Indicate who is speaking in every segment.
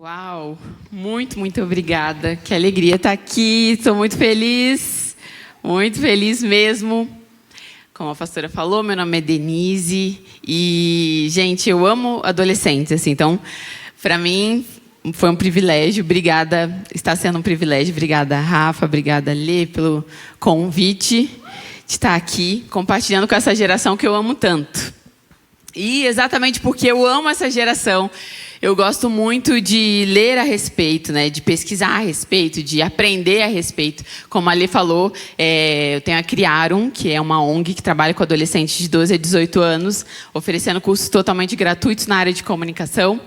Speaker 1: Uau, muito obrigada. Que alegria estar aqui, estou muito feliz mesmo. Como a pastora falou, meu nome é Denise e, gente, eu amo adolescentes, assim, então, para mim, foi um privilégio, obrigada, está sendo um privilégio, obrigada, Rafa, obrigada, Lê, pelo convite de estar aqui, compartilhando com essa geração que eu amo tanto. E exatamente porque eu amo essa geração, eu gosto muito de ler a respeito, né, de pesquisar a respeito, de aprender a respeito. Como a Lê falou, eu tenho a Criarum, que é uma ONG que trabalha com adolescentes de 12 a 18 anos, oferecendo cursos totalmente gratuitos na área de comunicação.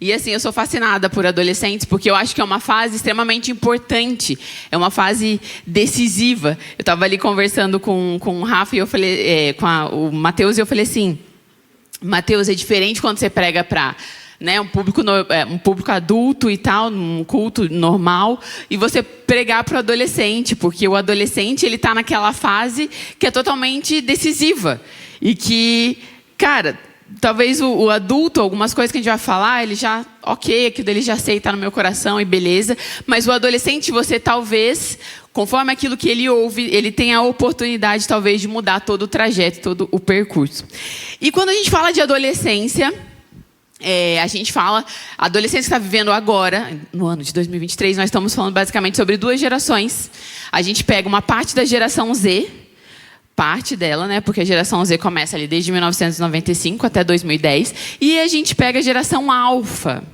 Speaker 1: E assim, eu sou fascinada por adolescentes, porque eu acho que é uma fase extremamente importante, é uma fase decisiva. Eu estava ali conversando com o Rafa e eu falei, o Matheus, e eu falei assim, Matheus, é diferente quando você prega para, né, um público adulto e tal, num culto normal, e você pregar para o adolescente, porque o adolescente ele está naquela fase que é totalmente decisiva. E que, cara, talvez o adulto, algumas coisas que a gente vai falar, ele já, ok, aquilo ele já sei, está no meu coração e beleza. Mas o adolescente, você talvez, conforme aquilo que ele ouve, ele tem a oportunidade, talvez, de mudar todo o trajeto, todo o percurso. E quando a gente fala de adolescência, a gente fala, a adolescência que está vivendo agora, no ano de 2023, nós estamos falando basicamente sobre duas gerações. A gente pega uma parte da geração Z, parte dela, né? Porque a geração Z começa ali desde 1995 até 2010. E a gente pega a geração Alfa.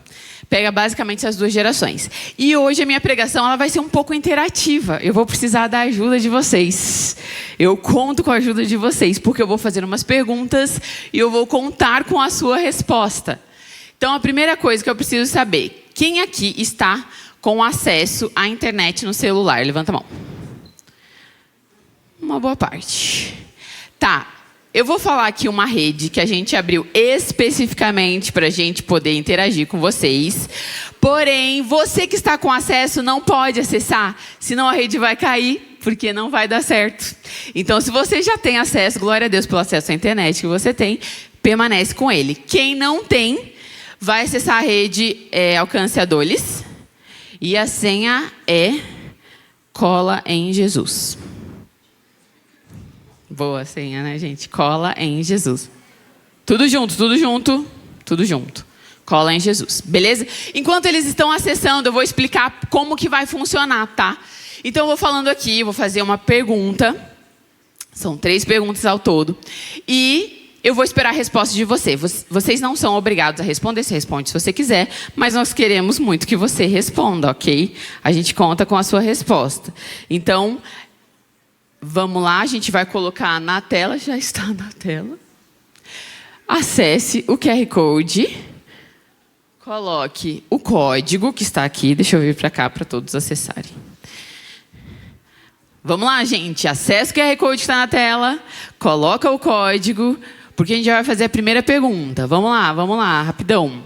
Speaker 1: Pega basicamente essas duas gerações. E hoje a minha pregação ela vai ser um pouco interativa. Eu vou precisar da ajuda de vocês. Eu conto com a ajuda de vocês, porque eu vou fazer umas perguntas e eu vou contar com a sua resposta. Então, a primeira coisa que eu preciso saber, quem aqui está com acesso à internet no celular? Levanta a mão. Uma boa parte. Tá, eu vou falar aqui uma rede que a gente abriu especificamente para a gente poder interagir com vocês. Porém, você que está com acesso não pode acessar, senão a rede vai cair, porque não vai dar certo. Então, se você já tem acesso, glória a Deus pelo acesso à internet que você tem, permanece com ele. Quem não tem, vai acessar a rede Alcance a Dores. E a senha é Cola em Jesus. Boa senha, né, gente? Cola em Jesus. Tudo junto, tudo junto, tudo junto. Cola em Jesus, beleza? Enquanto eles estão acessando, eu vou explicar como que vai funcionar, tá? Então, eu vou falando aqui, vou fazer uma pergunta. São 3 perguntas ao todo. E eu vou esperar a resposta de você. Vocês não são obrigados a responder, você responde se você quiser, mas nós queremos muito que você responda, ok? A gente conta com a sua resposta. Então, vamos lá, a gente vai colocar na tela, já está na tela. Acesse o QR Code, coloque o código que está aqui, deixa eu vir para cá para todos acessarem. Vamos lá, gente, acesse o QR Code que está na tela, coloca o código, porque a gente já vai fazer a primeira pergunta. Vamos lá, rapidão.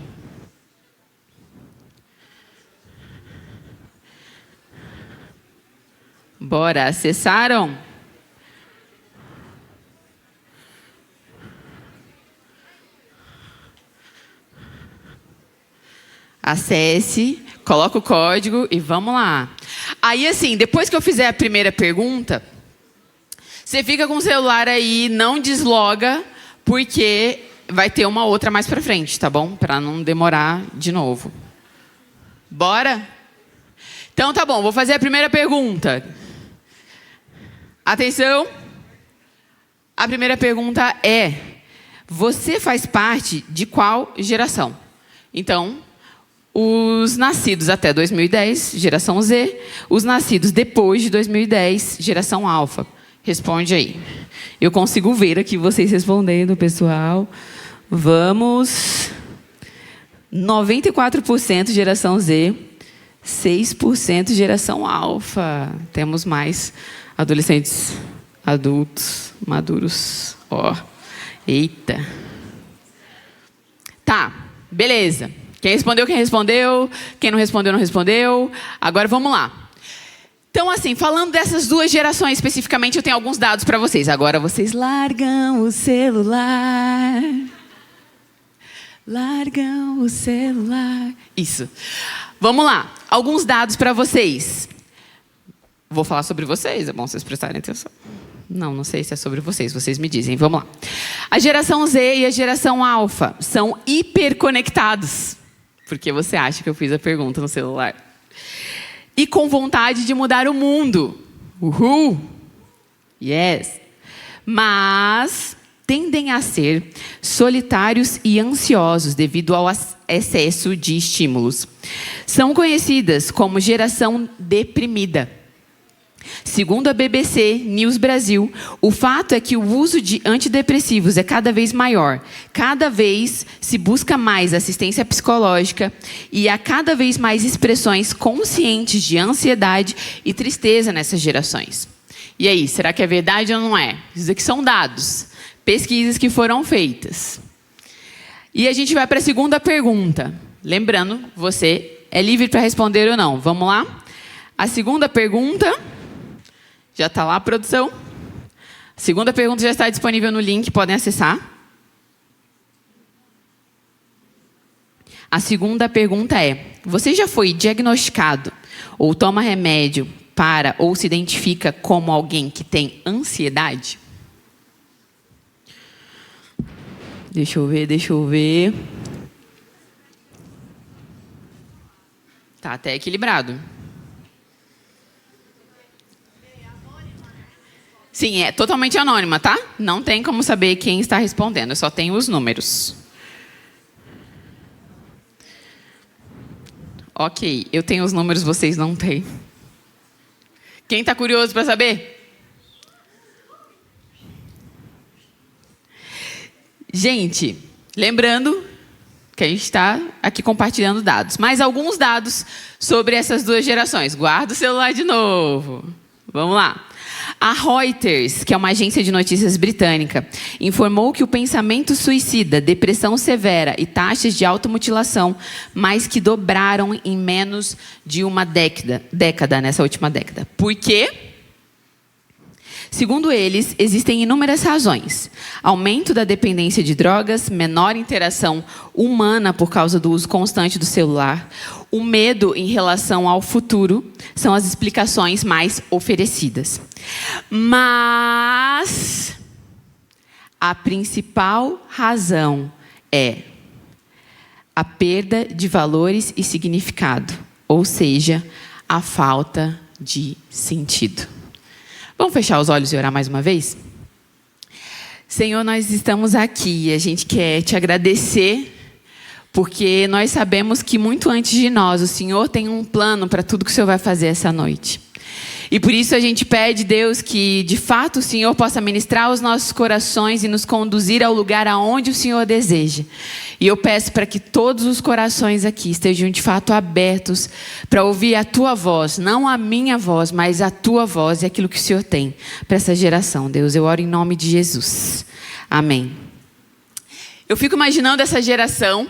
Speaker 1: Bora, acessaram? Acesse, coloca o código e vamos lá. Aí, assim, depois que eu fizer a primeira pergunta, você fica com o celular aí, não desloga, porque vai ter uma outra mais pra frente, tá bom? Para não demorar de novo. Bora? Então, tá bom, vou fazer a primeira pergunta. Atenção. A primeira pergunta é: você faz parte de qual geração? Então, os nascidos até 2010, geração Z. Os nascidos depois de 2010, geração Alfa. Responde aí. Eu consigo ver aqui vocês respondendo, pessoal. Vamos. 94% geração Z. 6% geração Alfa. Temos mais adolescentes, adultos, maduros. Ó, eita. Tá, beleza. Quem respondeu, quem respondeu. Quem não respondeu, não respondeu. Agora vamos lá. Então, assim, falando dessas duas gerações especificamente, eu tenho alguns dados para vocês. Agora vocês largam o celular. Largam o celular. Isso. Vamos lá. Alguns dados para vocês. Vou falar sobre vocês, é bom vocês prestarem atenção. Não sei se é sobre vocês, vocês me dizem. Vamos lá. A geração Z e a geração Alpha são hiperconectados. Porque você acha que eu fiz a pergunta no celular. E com vontade de mudar o mundo. Uhul! Yes! Mas tendem a ser solitários e ansiosos devido ao excesso de estímulos. São conhecidas como geração deprimida. Segundo a BBC News Brasil, o fato é que o uso de antidepressivos é cada vez maior. Cada vez se busca mais assistência psicológica e há cada vez mais expressões conscientes de ansiedade e tristeza nessas gerações. E aí, será que é verdade ou não é? Isso aqui são dados, pesquisas que foram feitas. E a gente vai para a segunda pergunta. Lembrando, você é livre para responder ou não. Vamos lá? A segunda pergunta... Já está lá a produção? A segunda pergunta já está disponível no link, podem acessar. A segunda pergunta é: você já foi diagnosticado ou toma remédio para ou se identifica como alguém que tem ansiedade? Deixa eu ver. Tá até equilibrado. Sim, é totalmente anônima, tá? Não tem como saber quem está respondendo, eu só tenho os números. Ok, eu tenho os números, vocês não têm. Quem está curioso para saber? Gente, lembrando que a gente está aqui compartilhando dados. Mais alguns dados sobre essas duas gerações. Guarda o celular de novo. Vamos lá. A Reuters, que é uma agência de notícias britânica, informou que o pensamento suicida, depressão severa e taxas de automutilação mais que dobraram em menos de uma década nessa última década. Por quê? Segundo eles, existem inúmeras razões. Aumento da dependência de drogas, menor interação humana por causa do uso constante do celular, o medo em relação ao futuro são as explicações mais oferecidas. Mas a principal razão é a perda de valores e significado, ou seja, a falta de sentido. Vamos fechar os olhos e orar mais uma vez? Senhor, nós estamos aqui e a gente quer te agradecer, porque nós sabemos que muito antes de nós, o Senhor tem um plano para tudo que o Senhor vai fazer essa noite. E por isso a gente pede, Deus, que de fato o Senhor possa ministrar os nossos corações e nos conduzir ao lugar aonde o Senhor deseja. E eu peço para que todos os corações aqui estejam de fato abertos para ouvir a tua voz, não a minha voz, mas a tua voz e aquilo que o Senhor tem para essa geração. Deus, eu oro em nome de Jesus. Amém. Eu fico imaginando essa geração.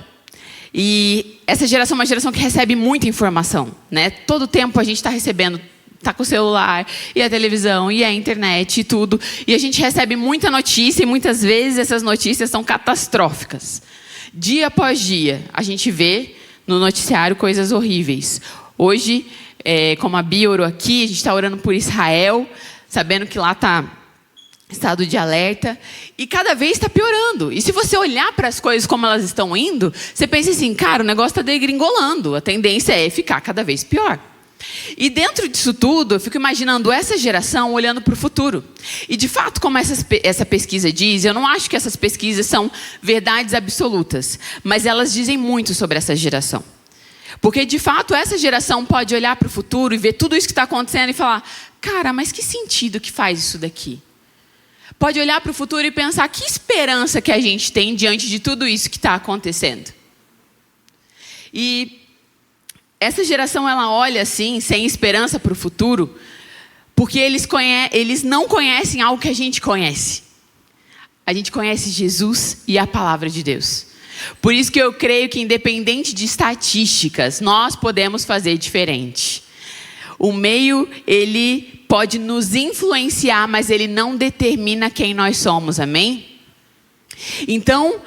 Speaker 1: E essa geração é uma geração que recebe muita informação, né? Todo tempo a gente está recebendo, está com o celular, e a televisão, e a internet, e tudo. E a gente recebe muita notícia, e muitas vezes essas notícias são catastróficas. Dia após dia, a gente vê no noticiário coisas horríveis. Hoje, como a Bia orou aqui, a gente está orando por Israel, sabendo que lá está estado de alerta, e cada vez está piorando. E se você olhar para as coisas como elas estão indo, você pensa assim, cara, o negócio está degringolando, a tendência é ficar cada vez pior. E dentro disso tudo, eu fico imaginando essa geração olhando para o futuro. E de fato, como essa pesquisa diz, eu não acho que essas pesquisas são verdades absolutas, mas elas dizem muito sobre essa geração. Porque de fato, essa geração pode olhar para o futuro e ver tudo isso que está acontecendo e falar, cara, mas que sentido que faz isso daqui? Pode olhar para o futuro e pensar, que esperança que a gente tem diante de tudo isso que está acontecendo? E essa geração, ela olha assim, sem esperança para o futuro, porque eles não conhecem algo que a gente conhece. A gente conhece Jesus e a palavra de Deus. Por isso que eu creio que, independente de estatísticas, nós podemos fazer diferente. O meio, ele pode nos influenciar, mas ele não determina quem nós somos, amém? Então,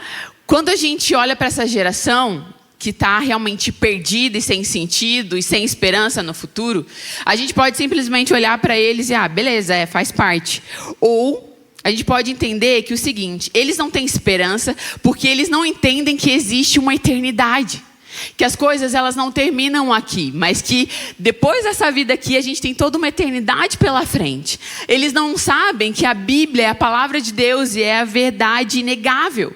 Speaker 1: Quando a gente olha para essa geração que está realmente perdida e sem sentido e sem esperança no futuro, a gente pode simplesmente olhar para eles e, beleza, faz parte. Ou a gente pode entender que o seguinte, eles não têm esperança porque eles não entendem que existe uma eternidade. Que as coisas elas não terminam aqui, mas que depois dessa vida aqui a gente tem toda uma eternidade pela frente. Eles não sabem que a Bíblia é a palavra de Deus e é a verdade inegável.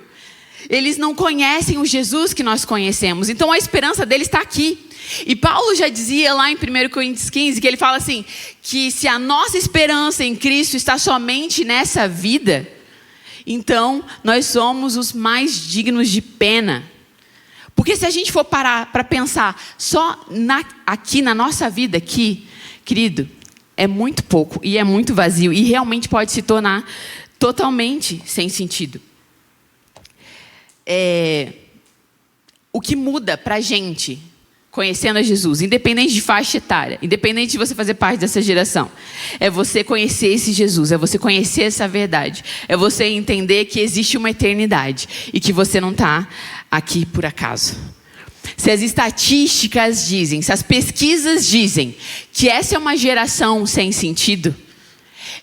Speaker 1: Eles não conhecem o Jesus que nós conhecemos. Então a esperança deles está aqui. E Paulo já dizia lá em 1 Coríntios 15, que ele fala assim, que se a nossa esperança em Cristo está somente nessa vida, então nós somos os mais dignos de pena. Porque se a gente for parar para pensar só aqui na nossa vida, aqui, querido, é muito pouco e é muito vazio. E realmente pode se tornar totalmente sem sentido. O que muda para a gente, conhecendo a Jesus, independente de faixa etária, independente de você fazer parte dessa geração, é você conhecer esse Jesus, é você conhecer essa verdade, é você entender que existe uma eternidade e que você não está aqui por acaso. Se as estatísticas dizem, se as pesquisas dizem que essa é uma geração sem sentido,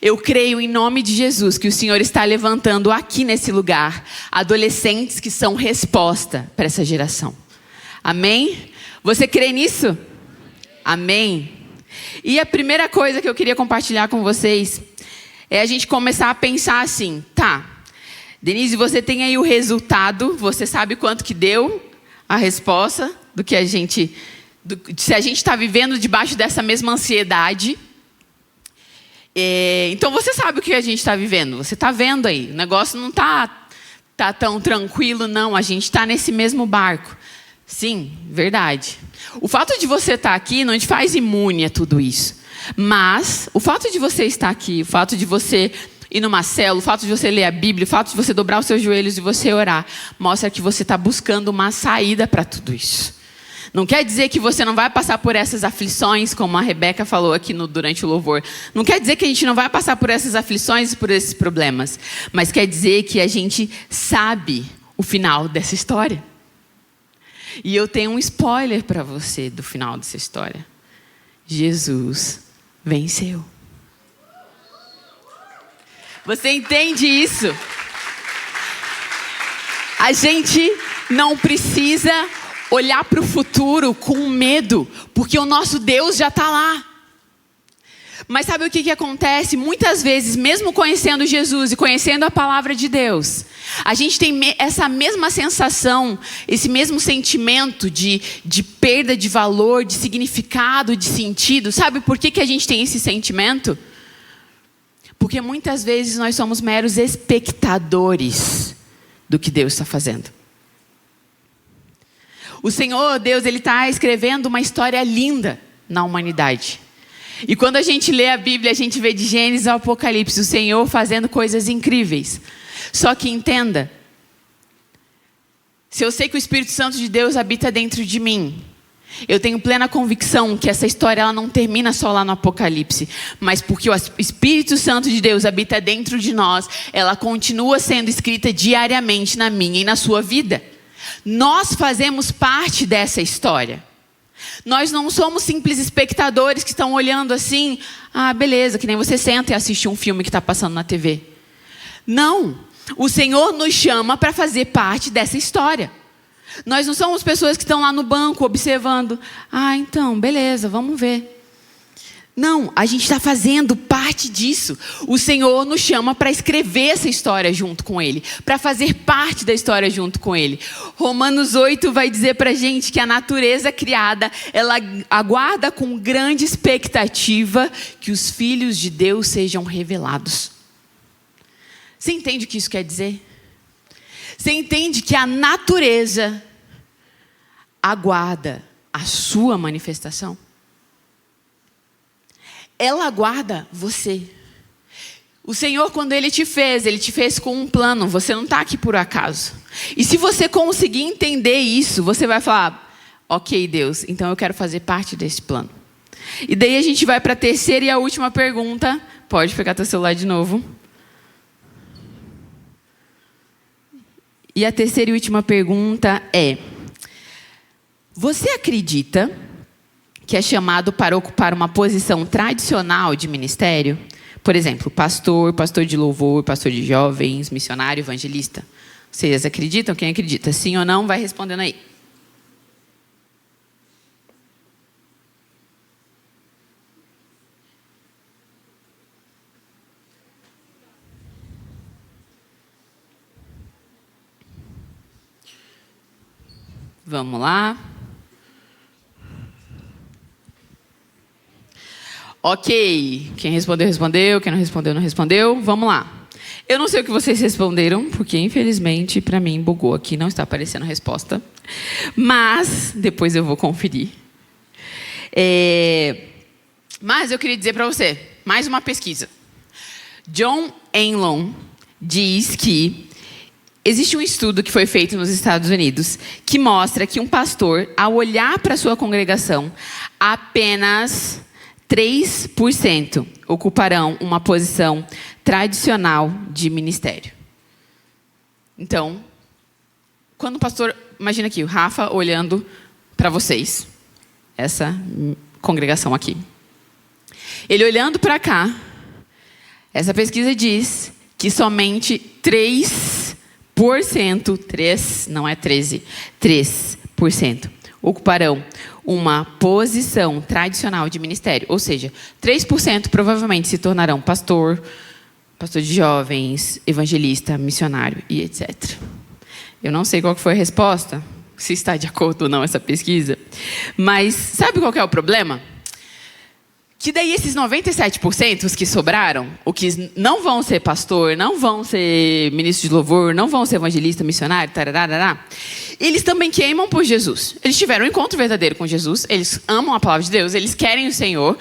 Speaker 1: eu creio em nome de Jesus que o Senhor está levantando aqui nesse lugar adolescentes que são resposta para essa geração. Amém? Você crê nisso? Amém? E a primeira coisa que eu queria compartilhar com vocês é a gente começar a pensar assim, Denise, você tem aí o resultado, você sabe quanto que deu a resposta do que se a gente está vivendo debaixo dessa mesma ansiedade. Então você sabe o que a gente está vivendo, você está vendo aí, o negócio não está tão tranquilo não, a gente está nesse mesmo barco. Sim, verdade. O fato de você estar aqui não te faz imune a tudo isso, mas o fato de você estar aqui, o fato de você ir numa célula, o fato de você ler a Bíblia, o fato de você dobrar os seus joelhos e você orar, mostra que você está buscando uma saída para tudo isso. Não quer dizer que você não vai passar por essas aflições, como a Rebeca falou aqui durante o louvor. Não quer dizer que a gente não vai passar por essas aflições e por esses problemas. Mas quer dizer que a gente sabe o final dessa história. E eu tenho um spoiler para você do final dessa história. Jesus venceu. Você entende isso? A gente não precisa olhar para o futuro com medo, porque o nosso Deus já está lá. Mas sabe o que acontece? Muitas vezes, mesmo conhecendo Jesus e conhecendo a palavra de Deus, a gente tem essa mesma sensação, esse mesmo sentimento de perda de valor, de significado, de sentido. Sabe por que a gente tem esse sentimento? Porque muitas vezes nós somos meros espectadores do que Deus está fazendo. O Senhor, Deus, Ele está escrevendo uma história linda na humanidade. E quando a gente lê a Bíblia, a gente vê de Gênesis ao Apocalipse o Senhor fazendo coisas incríveis. Só que entenda, se eu sei que o Espírito Santo de Deus habita dentro de mim, eu tenho plena convicção que essa história ela não termina só lá no Apocalipse, mas porque o Espírito Santo de Deus habita dentro de nós, ela continua sendo escrita diariamente na minha e na sua vida. Nós fazemos parte dessa história. Nós não somos simples espectadores que estão olhando assim, beleza, que nem você senta e assiste um filme que está passando na TV. Não, o Senhor nos chama para fazer parte dessa história. Nós não somos pessoas que estão lá no banco observando, então, beleza, vamos ver. Não, a gente está fazendo parte disso. O Senhor nos chama para escrever essa história junto com Ele, para fazer parte da história junto com Ele. Romanos 8 vai dizer para a gente que a natureza criada, ela aguarda com grande expectativa que os filhos de Deus sejam revelados. Você entende o que isso quer dizer? Você entende que a natureza aguarda a sua manifestação? Ela aguarda você. O Senhor, quando Ele te fez com um plano. Você não está aqui por acaso. E se você conseguir entender isso, você vai falar, ok, Deus, então eu quero fazer parte desse plano. E daí a gente vai para a terceira e a última pergunta. Pode pegar teu celular de novo. E a terceira e última pergunta é: você acredita que é chamado para ocupar uma posição tradicional de ministério? Por exemplo, pastor, pastor de louvor, pastor de jovens, missionário, evangelista. Vocês acreditam? Quem acredita? Sim ou não? Vai respondendo aí. Vamos lá. Ok. Quem respondeu, respondeu. Quem não respondeu, não respondeu. Vamos lá. Eu não sei o que vocês responderam, porque infelizmente para mim bugou aqui, não está aparecendo a resposta. Mas depois eu vou conferir. Mas eu queria dizer para você, mais uma pesquisa. John Enlon diz que existe um estudo que foi feito nos Estados Unidos que mostra que um pastor, ao olhar para a sua congregação, apenas 3% ocuparão uma posição tradicional de ministério. Então, quando o pastor... Imagina aqui, o Rafa olhando para vocês. Essa congregação aqui. Ele olhando para cá, essa pesquisa diz que somente 3%, 3, não é 13, 3% ocuparão uma posição tradicional de ministério. Ou seja, 3% provavelmente se tornarão pastor, pastor de jovens, evangelista, missionário e etc. Eu não sei qual foi a resposta, se está de acordo ou não essa pesquisa, mas sabe qual que é o problema? Que daí esses 97%, os que sobraram, o que não vão ser pastor, não vão ser ministro de louvor, não vão ser evangelista, missionário, tarará, eles também queimam por Jesus. Eles tiveram um encontro verdadeiro com Jesus, eles amam a palavra de Deus, eles querem o Senhor,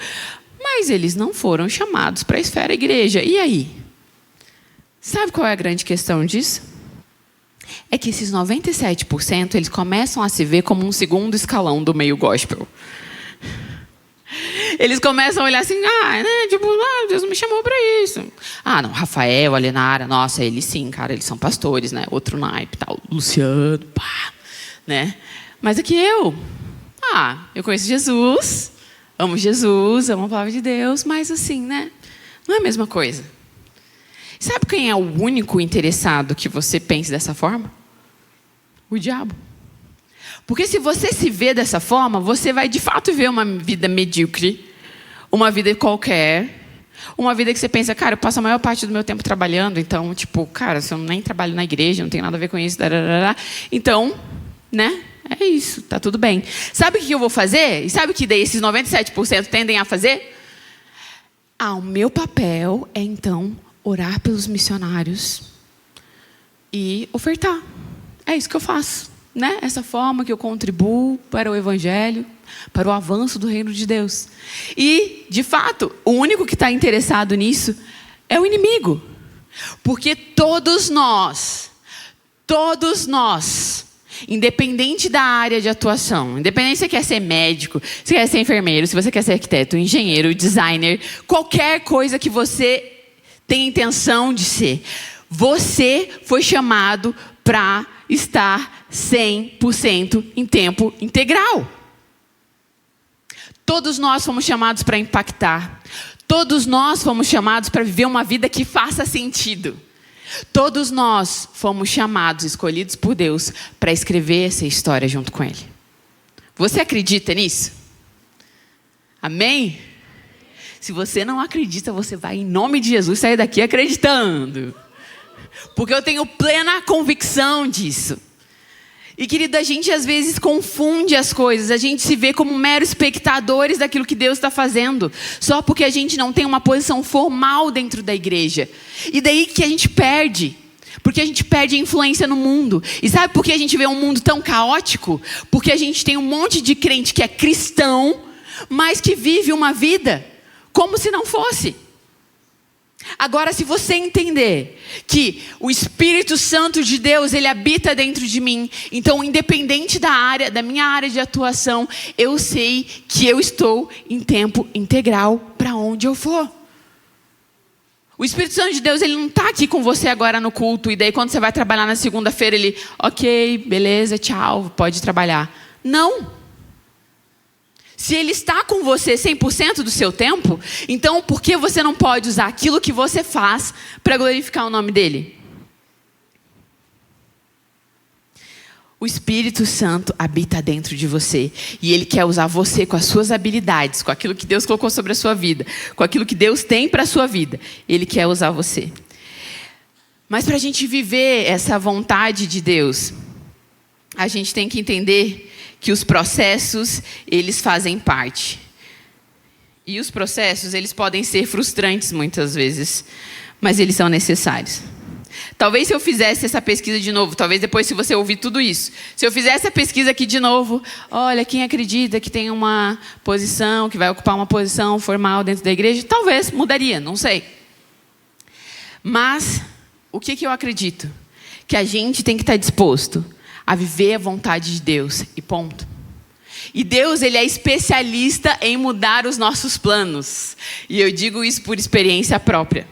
Speaker 1: mas eles não foram chamados para a esfera igreja. E aí? Sabe qual é a grande questão disso? É que esses 97%, eles começam a se ver como um segundo escalão do meio gospel. Eles começam a olhar assim, Deus me chamou para isso. Não, Rafael, Alenara, nossa, eles sim, cara, eles são pastores, né? Outro naipe, tal, Luciano, pá, né? Mas aqui eu conheço Jesus, amo a palavra de Deus, mas assim, né? Não é a mesma coisa. Sabe quem é o único interessado que você pense dessa forma? O diabo. Porque se você se vê dessa forma, você vai de fato ver uma vida medíocre, uma vida qualquer, uma vida que você pensa, cara, eu passo a maior parte do meu tempo trabalhando, então, se eu nem trabalho na igreja, não tenho nada a ver com isso, então, né, é isso, tá tudo bem. Sabe o que eu vou fazer? E sabe o que daí esses 97% tendem a fazer? O meu papel é, então, orar pelos missionários e ofertar. É isso que eu faço. Né? Essa forma que eu contribuo para o Evangelho, para o avanço do reino de Deus. E, de fato, o único que está interessado nisso é o inimigo. Porque todos nós, independente da área de atuação, independente se você quer ser médico, se você quer ser enfermeiro, se você quer ser arquiteto, engenheiro, designer, qualquer coisa que você tem intenção de ser, você foi chamado para estar 100% em tempo integral. Todos nós fomos chamados para impactar. Todos nós fomos chamados para viver uma vida que faça sentido. Todos nós fomos chamados, escolhidos por Deus, para escrever essa história junto com Ele. Você acredita nisso? Amém? Se você não acredita, você vai, em nome de Jesus, sair daqui acreditando. Porque eu tenho plena convicção disso. E, querido, a gente às vezes confunde as coisas. A gente se vê como meros espectadores daquilo que Deus está fazendo. Só porque a gente não tem uma posição formal dentro da igreja. E daí que a gente perde. Porque a gente perde a influência no mundo. E sabe por que a gente vê um mundo tão caótico? Porque a gente tem um monte de crente que é cristão, mas que vive uma vida como se não fosse. Agora, se você entender que o Espírito Santo de Deus, ele habita dentro de mim, então, independente da minha área de atuação, eu sei que eu estou em tempo integral para onde eu for. O Espírito Santo de Deus, ele não está aqui com você agora no culto, e daí quando você vai trabalhar na segunda-feira, ele, ok, beleza, tchau, pode trabalhar. Não. Se ele está com você 100% do seu tempo, então por que você não pode usar aquilo que você faz para glorificar o nome dele? O Espírito Santo habita dentro de você. E ele quer usar você com as suas habilidades, com aquilo que Deus colocou sobre a sua vida, com aquilo que Deus tem para a sua vida. Ele quer usar você. Mas para a gente viver essa vontade de Deus, a gente tem que entender que os processos, eles fazem parte. E os processos, eles podem ser frustrantes muitas vezes, mas eles são necessários. Talvez se eu fizesse essa pesquisa de novo, talvez depois se você ouvir tudo isso, se eu fizesse a pesquisa aqui de novo, olha, quem acredita que tem uma posição, que vai ocupar uma posição formal dentro da igreja, talvez mudaria, não sei. Mas, o que eu acredito? Que a gente tem que estar disposto a viver a vontade de Deus, e ponto. E Deus, ele é especialista em mudar os nossos planos. E eu digo isso por experiência própria.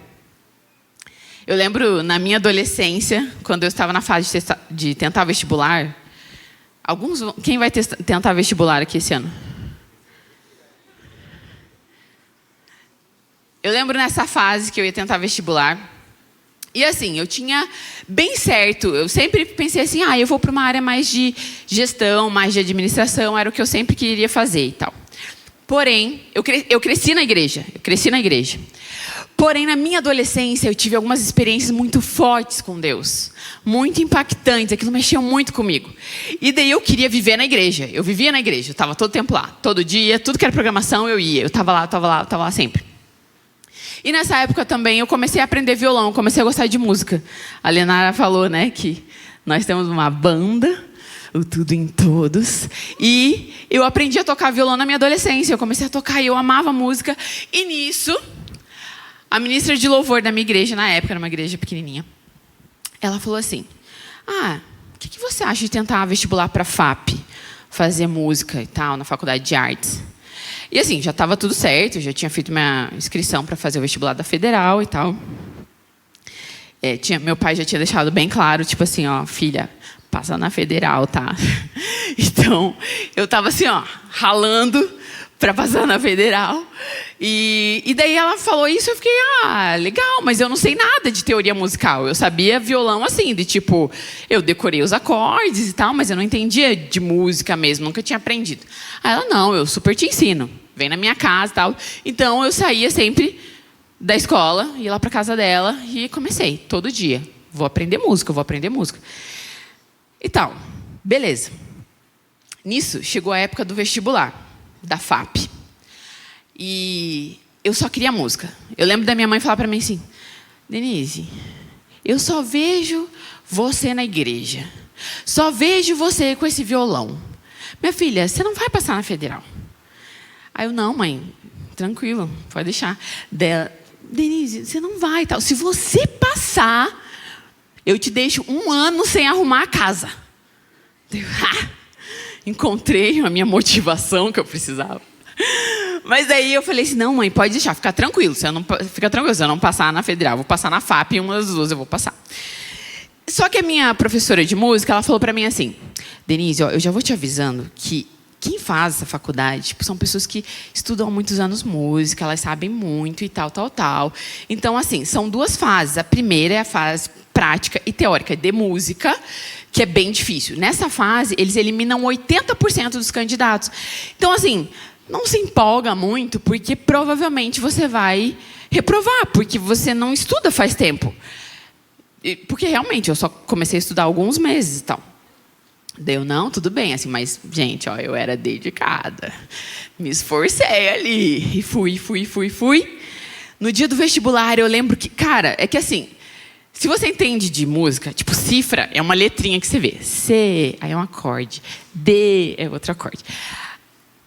Speaker 1: Eu lembro, na minha adolescência, quando eu estava na fase de tentar vestibular, quem vai tentar vestibular aqui esse ano? Eu lembro nessa fase que eu ia tentar vestibular, e assim, eu tinha bem certo, eu sempre pensei assim, eu vou para uma área mais de gestão, mais de administração, era o que eu sempre queria fazer e tal. Porém, eu cresci na igreja, Porém, na minha adolescência, eu tive algumas experiências muito fortes com Deus. Muito impactantes, aquilo mexeu muito comigo. E daí eu queria viver na igreja. Eu vivia na igreja, eu estava todo tempo lá. Todo dia, tudo que era programação, eu ia. Eu estava lá sempre. E nessa época também, eu comecei a aprender violão, comecei a gostar de música. A Lenara falou, né, que nós temos uma banda, o Tudo em Todos. E eu aprendi a tocar violão na minha adolescência. Eu comecei a tocar e eu amava música. E nisso, a ministra de louvor da minha igreja, na época, era uma igreja pequenininha, ela falou assim, o que você acha de tentar vestibular para a FAP, fazer música e tal, na faculdade de artes? E assim, já estava tudo certo, eu já tinha feito minha inscrição para fazer o vestibular da Federal e tal. Meu pai já tinha deixado bem claro, tipo assim, filha, passa na Federal, tá? Então, eu estava assim, ralando para passar na Federal. E daí ela falou isso, eu fiquei, legal, mas eu não sei nada de teoria musical. Eu sabia violão assim, de tipo, eu decorei os acordes e tal, mas eu não entendia de música mesmo, nunca tinha aprendido. Aí ela, não, eu super te ensino, vem na minha casa e tal. Então eu saía sempre da escola, ia lá para casa dela e comecei, todo dia. Vou aprender música. E tal, beleza. Nisso, chegou a época do vestibular, da FAP. E eu só queria música. Eu lembro da minha mãe falar para mim assim, Denise, eu só vejo você na igreja. Só vejo você com esse violão. Minha filha, você não vai passar na Federal. Aí eu, não, mãe, tranquilo, pode deixar. Denise, você não vai. Tal. Se você passar, eu te deixo 1 ano sem arrumar a casa. Encontrei a minha motivação que eu precisava. Mas daí eu falei assim, não, mãe, pode deixar, fica tranquilo. Se eu não passar na Federal, vou passar na FAP, uma das duas eu vou passar. Só que a minha professora de música, ela falou para mim assim, Denise, eu já vou te avisando que quem faz essa faculdade, são pessoas que estudam há muitos anos música, elas sabem muito e tal. Então, assim, são 2 fases. A primeira é a fase prática e teórica de música, que é bem difícil. Nessa fase, eles eliminam 80% dos candidatos. Então, assim, não se empolga muito, porque provavelmente você vai reprovar, porque você não estuda faz tempo. Porque, realmente, eu só comecei a estudar há alguns meses e tal. Deu, não, tudo bem, assim, mas, gente, eu era dedicada. Me esforcei ali. E fui. No dia do vestibular, eu lembro que, cara, é que assim, se você entende de música, tipo, cifra é uma letrinha que você vê. C, aí é um acorde. D é outro acorde.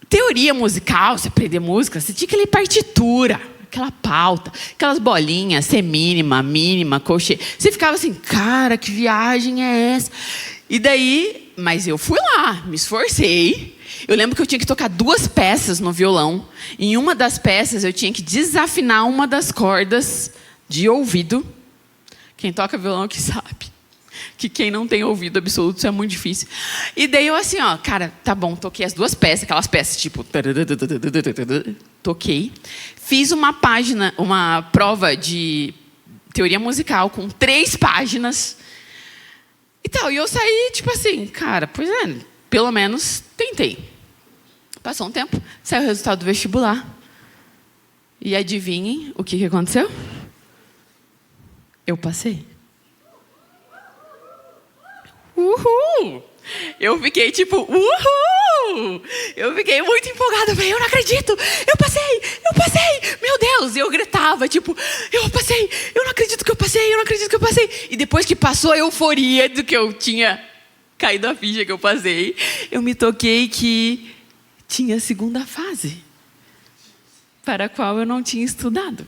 Speaker 1: Teoria musical, você aprender música, você tinha que ler partitura, aquela pauta, aquelas bolinhas, semínima, mínima, coche. Você ficava assim, cara, que viagem é essa? E daí, mas eu fui lá, me esforcei. Eu lembro que eu tinha que tocar 2 peças no violão. Em uma das peças, eu tinha que desafinar uma das cordas de ouvido. Quem toca violão que sabe que quem não tem ouvido absoluto, isso é muito difícil. E daí eu assim, ó, cara, tá bom, toquei as duas peças, aquelas peças tipo... Toquei. Fiz uma prova de teoria musical com 3 páginas e tal. E eu saí tipo assim, cara, pois é, pelo menos tentei. Passou um tempo, saiu o resultado do vestibular. E adivinhem o que aconteceu? Eu passei. Uhul! Eu fiquei tipo, uhul! Eu fiquei muito empolgada. Eu falei, eu não acredito! Eu passei! Eu passei! Meu Deus! E eu gritava, tipo, eu passei! Eu não acredito que eu passei! Eu não acredito que eu passei! E depois que passou a euforia do que eu tinha caído a ficha que eu passei, eu me toquei que tinha a segunda fase, para a qual eu não tinha estudado.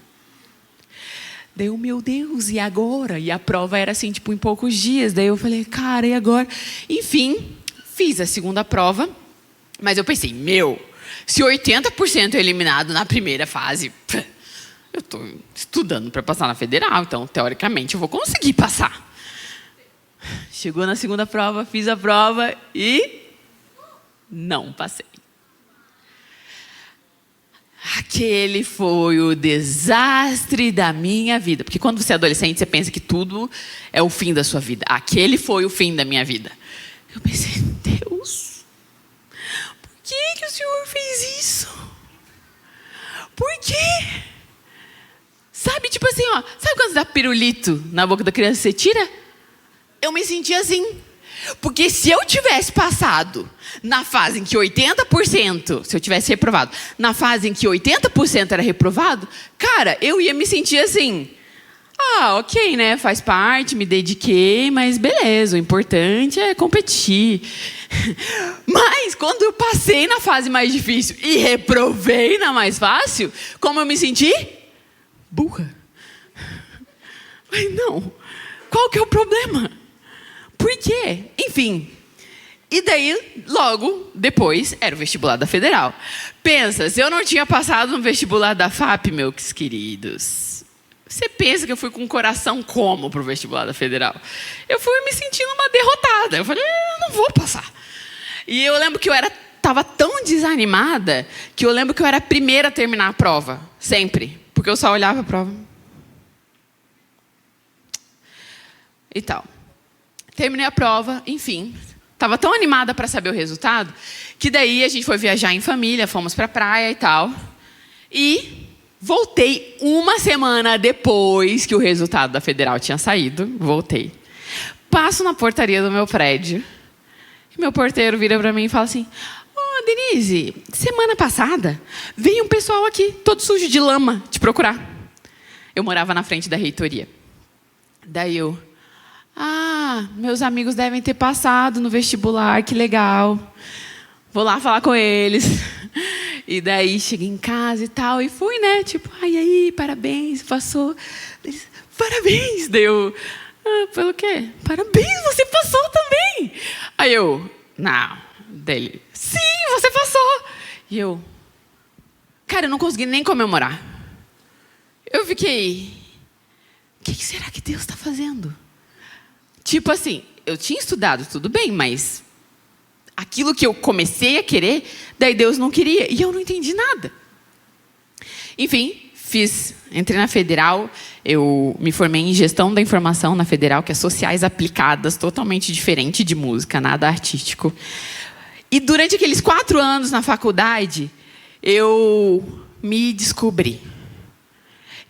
Speaker 1: Daí eu, meu Deus, e agora? E a prova era assim, tipo, em poucos dias. Daí eu falei, cara, e agora? Enfim, fiz a segunda prova. Mas eu pensei, se 80% é eliminado na primeira fase, eu estou estudando para passar na federal, então, teoricamente, eu vou conseguir passar. Chegou na segunda prova, fiz a prova e não passei. Aquele foi o desastre da minha vida. Porque quando você é adolescente, você pensa que tudo é o fim da sua vida. Aquele foi o fim da minha vida. Eu pensei, Deus, por que o Senhor fez isso? Por quê? Sabe, tipo assim, ó, sabe quando você dá pirulito na boca da criança e você tira? Eu me senti assim. Porque se eu tivesse passado na fase em que 80%, se eu tivesse reprovado, na fase em que 80% era reprovado, cara, eu ia me sentir assim, ok, né, faz parte, me dediquei, mas beleza, o importante é competir. Mas quando eu passei na fase mais difícil e reprovei na mais fácil, como eu me senti? Burra. Mas não, qual que é o problema? Por quê? Enfim. E daí, logo depois, era o vestibular da Federal. Pensa, se eu não tinha passado no vestibular da FAP, meus queridos, você pensa que eu fui com o coração como pro vestibular da Federal? Eu fui me sentindo uma derrotada. Eu falei, eu não vou passar. E eu lembro que eu estava tão desanimada que eu lembro que eu era a primeira a terminar a prova. Sempre. Porque eu só olhava a prova. E tal. Terminei a prova, enfim. Estava tão animada para saber o resultado, que daí a gente foi viajar em família, fomos para a praia e tal. E voltei uma semana depois que o resultado da Federal tinha saído. Voltei. Passo na portaria do meu prédio. E meu porteiro vira para mim e fala assim, Denise, semana passada veio um pessoal aqui, todo sujo de lama, te procurar. Eu morava na frente da reitoria. Daí eu... meus amigos devem ter passado no vestibular, que legal. Vou lá falar com eles. E daí cheguei em casa e tal, e fui, né? Tipo, e aí, parabéns, passou. Eles, parabéns, deu. Pelo quê? Parabéns, você passou também. Aí eu, não, dele, sim, você passou. E eu, cara, eu não consegui nem comemorar. Eu fiquei, o que será que Deus está fazendo? Tipo assim, eu tinha estudado, tudo bem, mas aquilo que eu comecei a querer, daí Deus não queria. E eu não entendi nada. Enfim, entrei na Federal, eu me formei em Gestão da Informação na Federal, que é Sociais Aplicadas, totalmente diferente de música, nada artístico. E durante aqueles 4 anos na faculdade, eu me descobri.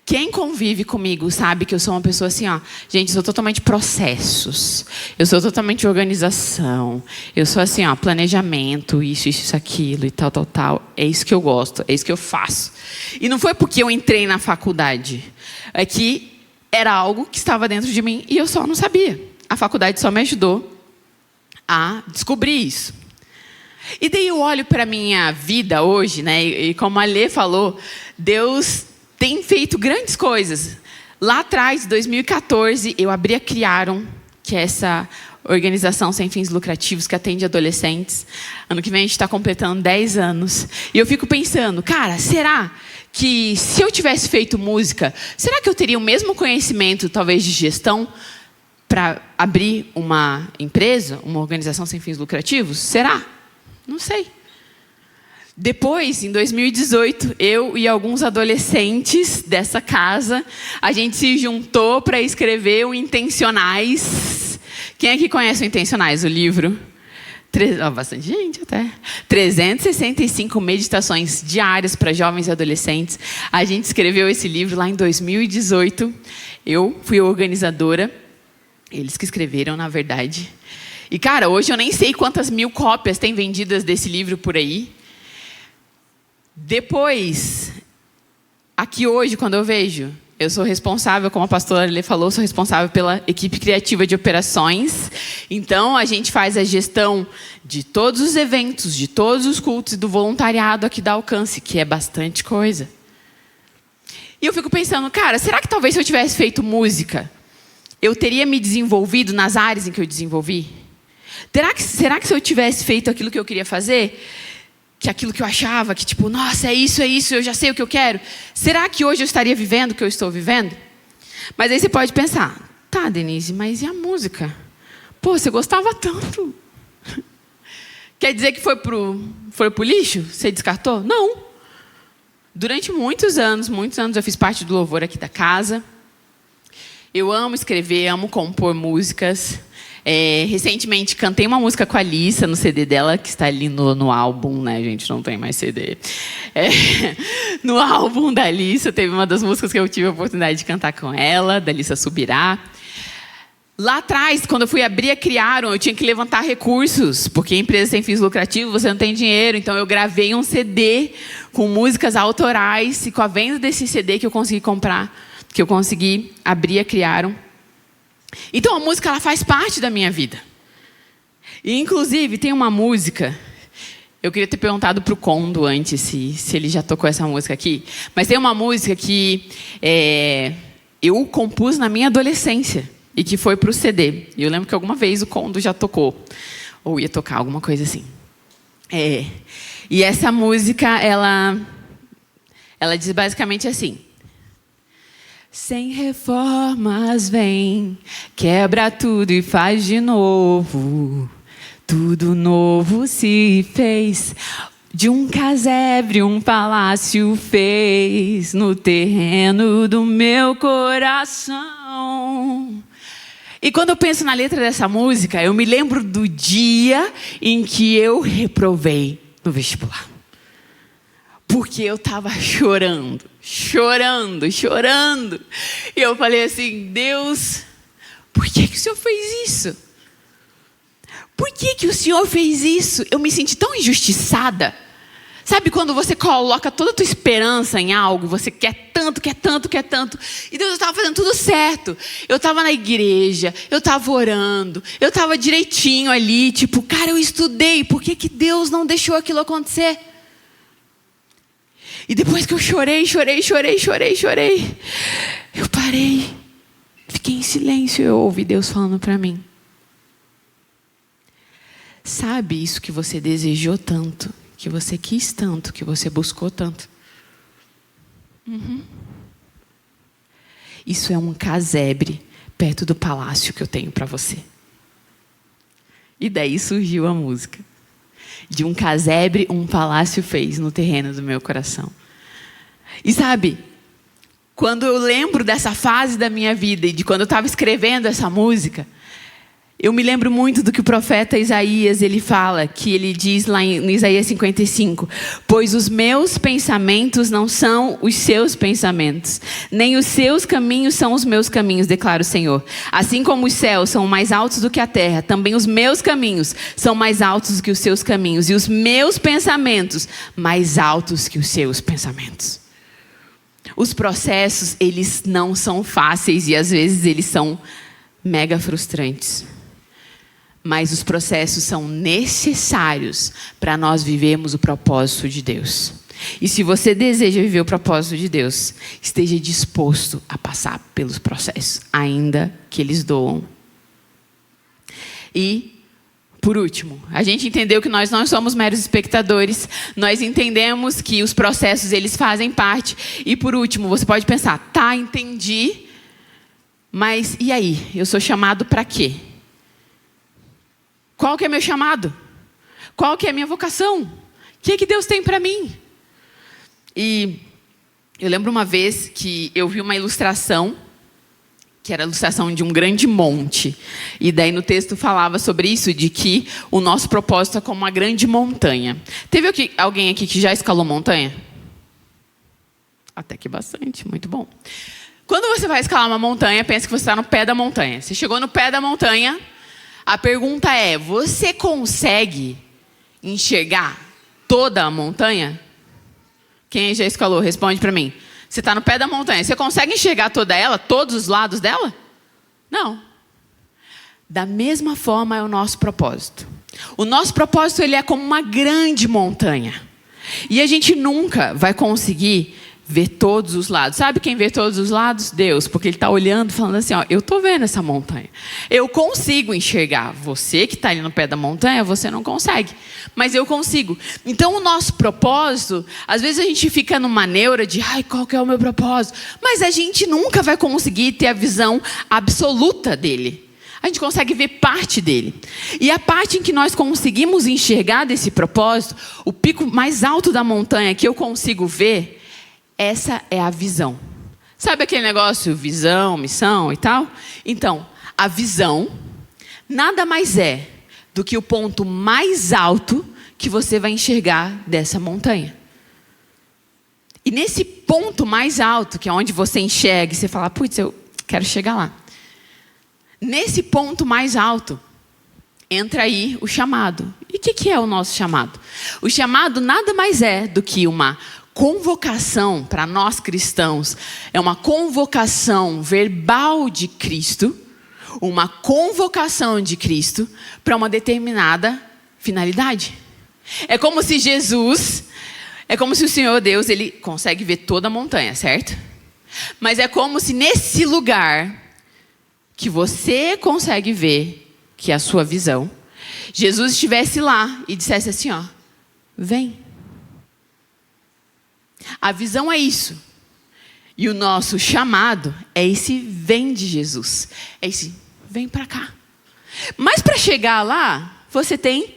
Speaker 1: Quem convive comigo sabe que eu sou uma pessoa assim, gente, eu sou totalmente processos, eu sou totalmente organização, eu sou assim, planejamento, isso, aquilo e tal. É isso que eu gosto, é isso que eu faço. E não foi porque eu entrei na faculdade, é que era algo que estava dentro de mim e eu só não sabia. A faculdade só me ajudou a descobrir isso. E daí eu olho para a minha vida hoje, né? E como a Lê falou, Deus tem feito grandes coisas. Lá atrás, em 2014, eu abri a Criaram, que é essa organização sem fins lucrativos que atende adolescentes. Ano que vem a gente está completando 10 anos. E eu fico pensando, cara, será que se eu tivesse feito música, será que eu teria o mesmo conhecimento, talvez, de gestão para abrir uma empresa, uma organização sem fins lucrativos? Será? Não sei. Depois, em 2018, eu e alguns adolescentes dessa casa, a gente se juntou para escrever o Intencionais. Quem aqui conhece o Intencionais, o livro? Bastante gente até. 365 meditações diárias para jovens e adolescentes. A gente escreveu esse livro lá em 2018. Eu fui a organizadora. Eles que escreveram, na verdade. E, cara, hoje eu nem sei quantas mil cópias tem vendidas desse livro por aí. Depois, aqui hoje, quando eu vejo, eu sou responsável, como a pastora Lê falou, sou responsável pela equipe criativa de operações. Então, a gente faz a gestão de todos os eventos, de todos os cultos e do voluntariado aqui da Alcance, que é bastante coisa. E eu fico pensando, cara, será que talvez se eu tivesse feito música, eu teria me desenvolvido nas áreas em que eu desenvolvi? Será que se eu tivesse feito aquilo que eu queria fazer, que aquilo que eu achava, que tipo, nossa, é isso, eu já sei o que eu quero. Será que hoje eu estaria vivendo o que eu estou vivendo? Mas aí você pode pensar, tá, Denise, mas e a música? Pô, você gostava tanto. Quer dizer que foi pro lixo? Você descartou? Não. Durante muitos anos eu fiz parte do louvor aqui da casa. Eu amo escrever, amo compor músicas. Recentemente cantei uma música com a Alissa no CD dela, que está ali no álbum, né, gente? Não tem mais CD. No álbum da Alissa, teve uma das músicas que eu tive a oportunidade de cantar com ela, da Alissa Subirá. Lá atrás, quando eu fui abrir a Criaram, eu tinha que levantar recursos, porque empresa sem fins lucrativos, você não tem dinheiro. Então, eu gravei um CD com músicas autorais, e com a venda desse CD que eu consegui comprar, que eu consegui abrir a Criaram. Então, a música ela faz parte da minha vida. E, inclusive, tem uma música... Eu queria ter perguntado para o Condo antes se ele já tocou essa música aqui. Mas tem uma música que eu compus na minha adolescência e que foi para o CD. E eu lembro que alguma vez o Condo já tocou. Ou ia tocar, alguma coisa assim. E essa música, ela diz basicamente assim... Sem reformas vem, quebra tudo e faz de novo. Tudo novo se fez. De um casebre um palácio fez no terreno do meu coração. E quando eu penso na letra dessa música, eu me lembro do dia em que eu reprovei no vestibular. Porque eu estava chorando. E eu falei assim, Deus, por que o Senhor fez isso? Por que o Senhor fez isso? Eu me senti tão injustiçada. Sabe quando você coloca toda a tua esperança em algo, você quer tanto. E Deus estava fazendo tudo certo. Eu estava na igreja, eu estava orando, eu estava direitinho ali, tipo, cara, eu estudei, por que Deus não deixou aquilo acontecer? E depois que eu chorei, eu parei, fiquei em silêncio e eu ouvi Deus falando para mim. Sabe isso que você desejou tanto, que você quis tanto, que você buscou tanto? Isso é um casebre perto do palácio que eu tenho para você. E daí surgiu a música. De um casebre, um palácio fez no terreno do meu coração. E sabe, quando eu lembro dessa fase da minha vida e de quando eu estava escrevendo essa música, eu me lembro muito do que o profeta Isaías, ele fala, que ele diz lá em Isaías 55, pois os meus pensamentos não são os seus pensamentos, nem os seus caminhos são os meus caminhos, declara o Senhor. Assim como os céus são mais altos do que a terra, também os meus caminhos são mais altos do que os seus caminhos, e os meus pensamentos mais altos que os seus pensamentos. Os processos, eles não são fáceis e às vezes eles são mega frustrantes. Mas os processos são necessários para nós vivermos o propósito de Deus. E se você deseja viver o propósito de Deus, esteja disposto a passar pelos processos, ainda que eles doam. E Por último, a gente entendeu que nós não somos meros espectadores, nós entendemos que os processos, eles fazem parte. E por último, você pode pensar, tá, entendi, mas e aí? Eu sou chamado para quê? Qual que é meu chamado? Qual que é a minha vocação? O que Deus tem para mim? E eu lembro uma vez que eu vi uma ilustração, que era a ilustração de um grande monte. E daí no texto falava sobre isso, de que o nosso propósito é como uma grande montanha. Teve alguém aqui que já escalou montanha? Até que bastante, muito bom. Quando você vai escalar uma montanha, pensa que você está no pé da montanha. Você chegou no pé da montanha, a pergunta é, você consegue enxergar toda a montanha? Quem já escalou, responde para mim. Você está no pé da montanha, você consegue enxergar toda ela, todos os lados dela? Não. Da mesma forma é o nosso propósito. O nosso propósito, ele é como uma grande montanha. E a gente nunca vai conseguir ver todos os lados. Sabe quem vê todos os lados? Deus, porque Ele está olhando, falando assim, ó, eu estou vendo essa montanha. Eu consigo enxergar. Você que está ali no pé da montanha, você não consegue. Mas eu consigo. Então, o nosso propósito, às vezes a gente fica numa neura de, ai, qual que é o meu propósito? Mas a gente nunca vai conseguir ter a visão absoluta dele. A gente consegue ver parte dele. E a parte em que nós conseguimos enxergar desse propósito, o pico mais alto da montanha que eu consigo ver, essa é a visão. Sabe aquele negócio, visão, missão e tal? Então, a visão nada mais é do que o ponto mais alto que você vai enxergar dessa montanha. E nesse ponto mais alto, que é onde você enxerga e você fala, putz, eu quero chegar lá. Nesse ponto mais alto, entra aí o chamado. E o que é o nosso chamado? O chamado nada mais é do que uma convocação para nós cristãos. É uma convocação verbal de Cristo, uma convocação de Cristo para uma determinada finalidade. É como se Jesus, é como se o Senhor Deus, Ele consegue ver toda a montanha, certo? Mas é como se nesse lugar que você consegue ver, que é a sua visão, Jesus estivesse lá e dissesse assim, ó, vem. A visão é isso. E o nosso chamado é esse vem de Jesus. É esse vem para cá. Mas para chegar lá, você tem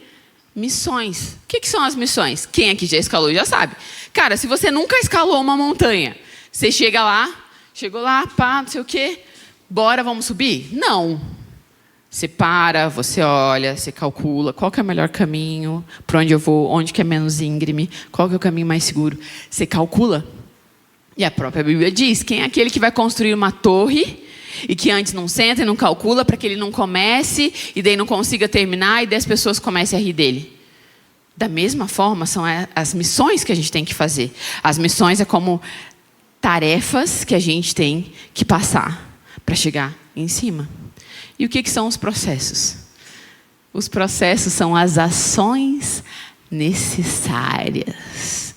Speaker 1: missões. O que são as missões? Quem aqui já escalou já sabe. Cara, se você nunca escalou uma montanha, você chega lá, chegou lá, pá, não sei o quê, bora, vamos subir? Não. Você para, você olha, você calcula qual que é o melhor caminho, para onde eu vou, onde que é menos íngreme, qual que é o caminho mais seguro. Você calcula. E a própria Bíblia diz, quem é aquele que vai construir uma torre e que antes não senta e não calcula para que ele não comece e daí não consiga terminar e daí as pessoas comecem a rir dele. Da mesma forma, são as missões que a gente tem que fazer. As missões é como tarefas que a gente tem que passar para chegar em cima. E o que são os processos? Os processos são as ações necessárias.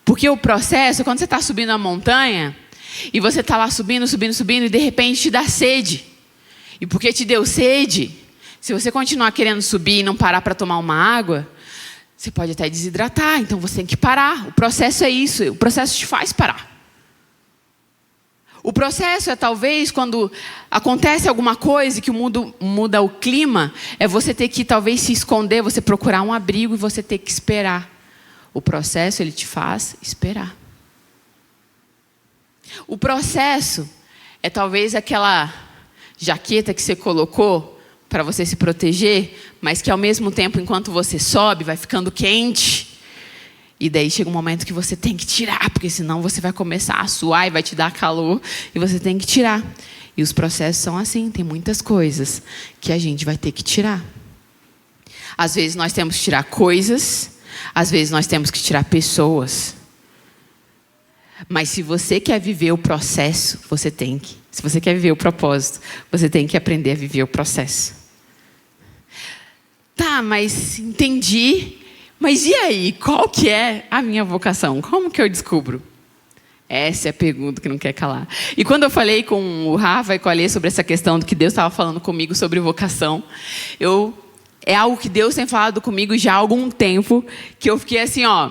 Speaker 1: Porque o processo, quando você está subindo a montanha, e você está lá subindo, subindo, subindo, e de repente te dá sede. E porque te deu sede, se você continuar querendo subir e não parar para tomar uma água, você pode até desidratar, então você tem que parar. O processo é isso, o processo te faz parar. O processo é talvez quando acontece alguma coisa que muda o clima, é você ter que talvez se esconder, você procurar um abrigo e você ter que esperar. O processo, ele te faz esperar. O processo é talvez aquela jaqueta que você colocou para você se proteger, mas que ao mesmo tempo, enquanto você sobe, vai ficando quente. E daí chega um momento que você tem que tirar, porque senão você vai começar a suar e vai te dar calor, e você tem que tirar. E os processos são assim, tem muitas coisas que a gente vai ter que tirar. Às vezes nós temos que tirar coisas, às vezes nós temos que tirar pessoas. Mas se você quer viver o processo, você tem que. Se você quer viver o propósito, você tem que aprender a viver o processo. Tá, mas entendi. Mas e aí, qual que é a minha vocação? Como que eu descubro? Essa é a pergunta que não quer calar. E quando eu falei com o Rafa e com a Alê sobre essa questão do que Deus estava falando comigo sobre vocação, eu é algo que Deus tem falado comigo já há algum tempo, que eu fiquei assim, ó.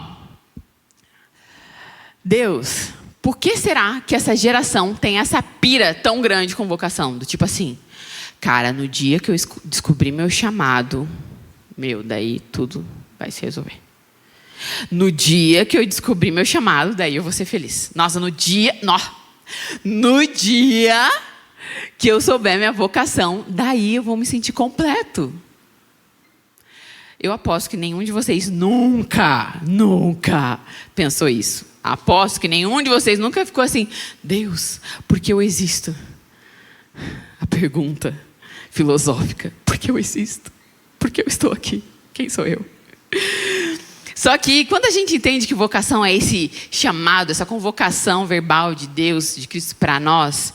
Speaker 1: Deus, por que será que essa geração tem essa pira tão grande com vocação? Do tipo assim, cara, no dia que eu descobri meu chamado, daí tudo vai se resolver. No dia que eu descobri meu chamado, daí eu vou ser feliz. Nossa, no dia que eu souber minha vocação, daí eu vou me sentir completo. Eu aposto que nenhum de vocês nunca pensou isso. Aposto que nenhum de vocês nunca ficou assim, Deus, por que eu existo? A pergunta filosófica, por que eu existo? Por que eu estou aqui? Quem sou eu? Só que quando a gente entende que vocação é esse chamado, essa convocação verbal de Deus, de Cristo para nós,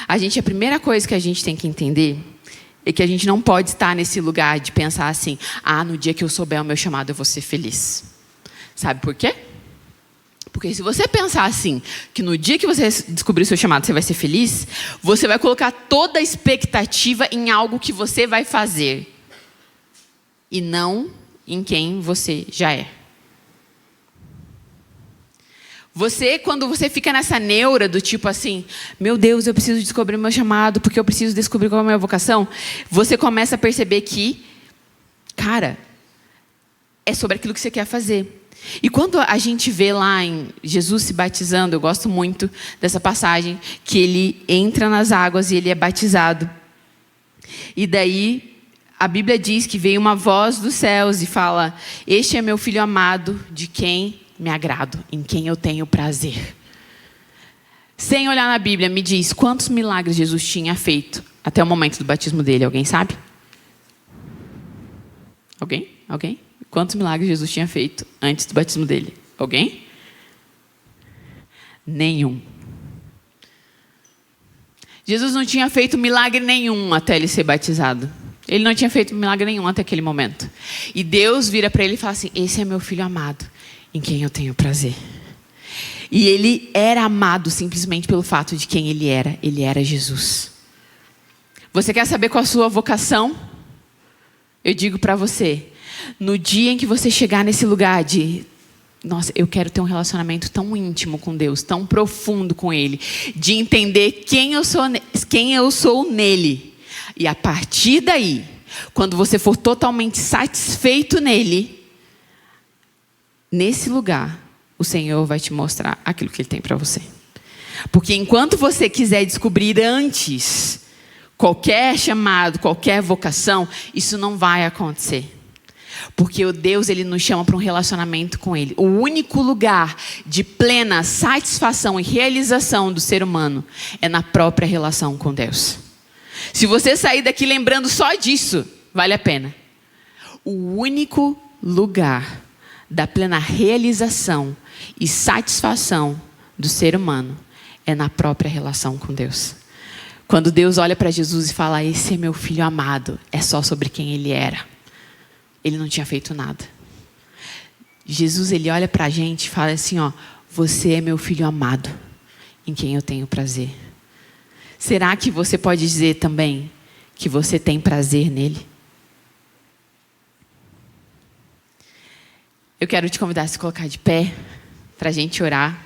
Speaker 1: a primeira coisa que a gente tem que entender é que a gente não pode estar nesse lugar de pensar assim, no dia que eu souber o meu chamado eu vou ser feliz. Sabe por quê? Porque se você pensar assim, que no dia que você descobrir o seu chamado você vai ser feliz, você vai colocar toda a expectativa em algo que você vai fazer e não em quem você já é. Quando você fica nessa neura do tipo assim, meu Deus, eu preciso descobrir meu chamado, porque eu preciso descobrir qual é a minha vocação, você começa a perceber que, cara, é sobre aquilo que você quer fazer. E quando a gente vê lá em Jesus se batizando, eu gosto muito dessa passagem, que ele entra nas águas e ele é batizado. E daí a Bíblia diz que veio uma voz dos céus e fala, este é meu filho amado, de quem me agrado, em quem eu tenho prazer. Sem olhar na Bíblia, me diz quantos milagres Jesus tinha feito até o momento do batismo dele. Alguém sabe? Alguém? Quantos milagres Jesus tinha feito antes do batismo dele? Alguém? Nenhum. Jesus não tinha feito milagre nenhum até ele ser batizado. Ele não tinha feito milagre nenhum até aquele momento. E Deus vira para ele e fala assim, esse é meu filho amado, em quem eu tenho prazer. E ele era amado simplesmente pelo fato de quem ele era Jesus. Você quer saber qual a sua vocação? Eu digo para você, no dia em que você chegar nesse lugar de, nossa, eu quero ter um relacionamento tão íntimo com Deus, tão profundo com Ele, de entender quem eu sou nele. E a partir daí, quando você for totalmente satisfeito nele, nesse lugar, o Senhor vai te mostrar aquilo que Ele tem para você. Porque enquanto você quiser descobrir antes qualquer chamado, qualquer vocação, isso não vai acontecer. Porque o Deus, Ele nos chama para um relacionamento com Ele. O único lugar de plena satisfação e realização do ser humano é na própria relação com Deus. Se você sair daqui lembrando só disso, vale a pena. O único lugar da plena realização e satisfação do ser humano é na própria relação com Deus. Quando Deus olha para Jesus e fala, esse é meu filho amado, é só sobre quem ele era. Ele não tinha feito nada. Jesus, ele olha para a gente e fala assim, você é meu filho amado, em quem eu tenho prazer. Será que você pode dizer também que você tem prazer nele? Eu quero te convidar a se colocar de pé para a gente orar.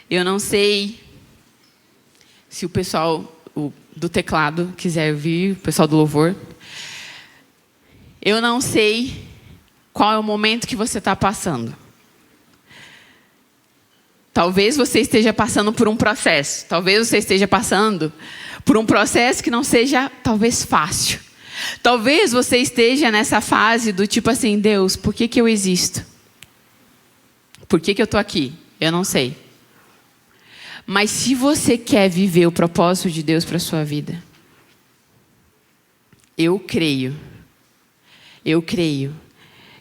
Speaker 1: Eu não sei se o pessoal do teclado quiser vir, o pessoal do louvor. Eu não sei qual é o momento que você está passando. Talvez você esteja passando por um processo. Talvez você esteja passando por um processo que não seja, talvez, fácil. Talvez você esteja nessa fase do tipo assim, Deus, por que eu existo? Por que eu estou aqui? Eu não sei. Mas se você quer viver o propósito de Deus para a sua vida, eu creio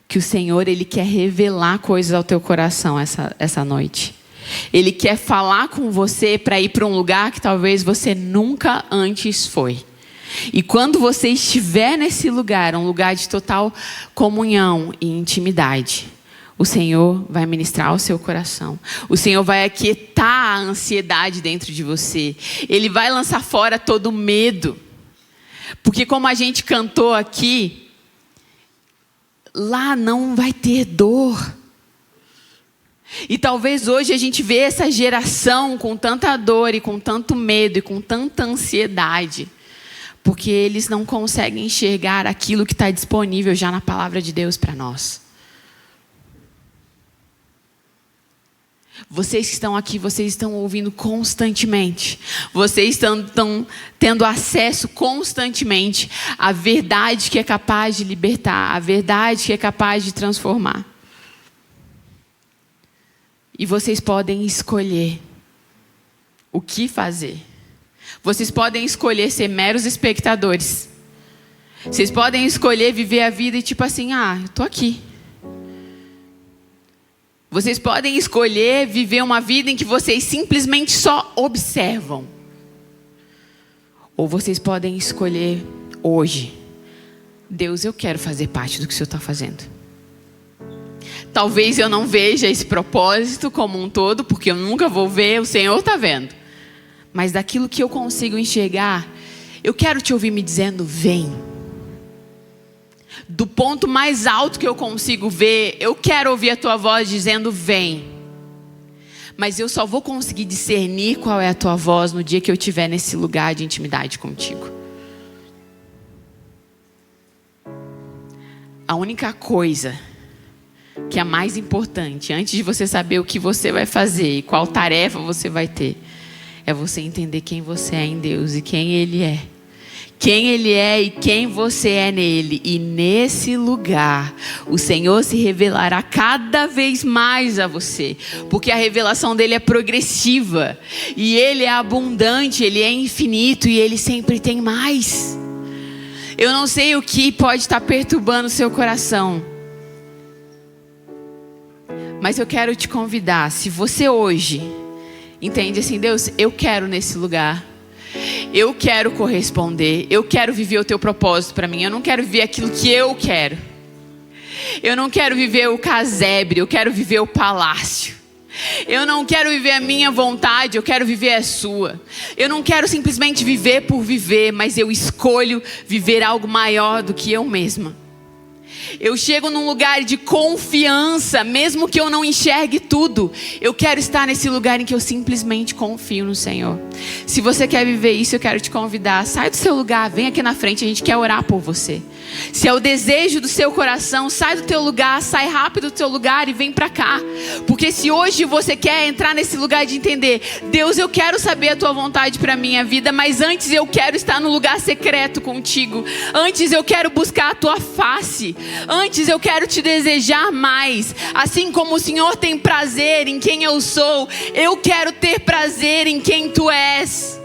Speaker 1: que o Senhor, Ele quer revelar coisas ao teu coração essa noite. Ele quer falar com você para ir para um lugar que talvez você nunca antes foi. E quando você estiver nesse lugar, um lugar de total comunhão e intimidade, o Senhor vai ministrar ao seu coração. O Senhor vai aquietar a ansiedade dentro de você. Ele vai lançar fora todo o medo. Porque como a gente cantou aqui, lá não vai ter dor. E talvez hoje a gente vê essa geração com tanta dor e com tanto medo e com tanta ansiedade, porque eles não conseguem enxergar aquilo que está disponível já na palavra de Deus para nós. Vocês que estão aqui, vocês estão ouvindo constantemente. Vocês estão tendo acesso constantemente à verdade que é capaz de libertar, à verdade que é capaz de transformar. E vocês podem escolher o que fazer. Vocês podem escolher ser meros espectadores. Vocês podem escolher viver a vida e tipo assim, eu tô aqui. Vocês podem escolher viver uma vida em que vocês simplesmente só observam. Ou vocês podem escolher hoje, Deus, eu quero fazer parte do que o Senhor está fazendo. Talvez eu não veja esse propósito como um todo, porque eu nunca vou ver, o Senhor está vendo. Mas daquilo que eu consigo enxergar, eu quero te ouvir me dizendo, vem. Do ponto mais alto que eu consigo ver, eu quero ouvir a tua voz dizendo, vem. Mas eu só vou conseguir discernir qual é a tua voz no dia que eu estiver nesse lugar de intimidade contigo. A única coisa que é mais importante, antes de você saber o que você vai fazer e qual tarefa você vai ter, é você entender quem você é em Deus e quem Ele é. Quem Ele é e quem você é nele. E nesse lugar, o Senhor se revelará cada vez mais a você. Porque a revelação dele é progressiva. E Ele é abundante, Ele é infinito e Ele sempre tem mais. Eu não sei o que pode estar perturbando o seu coração. Mas eu quero te convidar, se você hoje entende assim, Deus, eu quero nesse lugar. Eu quero corresponder, eu quero viver o teu propósito para mim. Eu não quero viver aquilo que eu quero. Eu não quero viver o casebre, eu quero viver o palácio. Eu não quero viver a minha vontade, eu quero viver a sua. Eu não quero simplesmente viver por viver, mas eu escolho viver algo maior do que eu mesma. Eu chego num lugar de confiança, mesmo que eu não enxergue tudo. Eu quero estar nesse lugar em que eu simplesmente confio no Senhor. Se você quer viver isso, eu quero te convidar. Sai do seu lugar, vem aqui na frente, a gente quer orar por você. Se é o desejo do seu coração, sai do teu lugar, sai rápido do teu lugar e vem pra cá. Porque se hoje você quer entrar nesse lugar de entender, Deus, eu quero saber a tua vontade pra minha vida, mas antes eu quero estar no lugar secreto contigo. Antes eu quero buscar a tua face. Antes eu quero te desejar mais. Assim como o Senhor tem prazer em quem eu sou, eu quero ter prazer em quem tu és.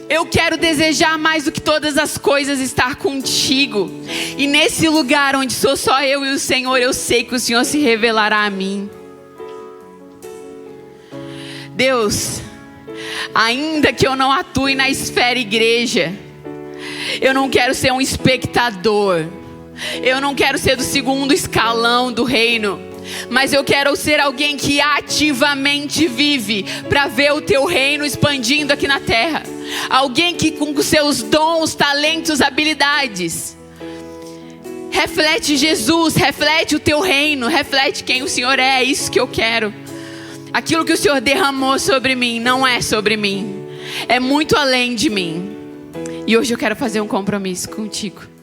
Speaker 1: Eu quero desejar mais do que todas as coisas estar contigo. E nesse lugar onde sou só eu e o Senhor, eu sei que o Senhor se revelará a mim. Deus, ainda que eu não atue na esfera igreja, eu não quero ser um espectador. Eu não quero ser do segundo escalão do reino, mas eu quero ser alguém que ativamente vive para ver o teu reino expandindo aqui na terra. Alguém que com seus dons, talentos, habilidades reflete Jesus, reflete o teu reino, reflete quem o Senhor é. É isso que eu quero. Aquilo que o Senhor derramou sobre mim não é sobre mim, é muito além de mim. E hoje eu quero fazer um compromisso contigo.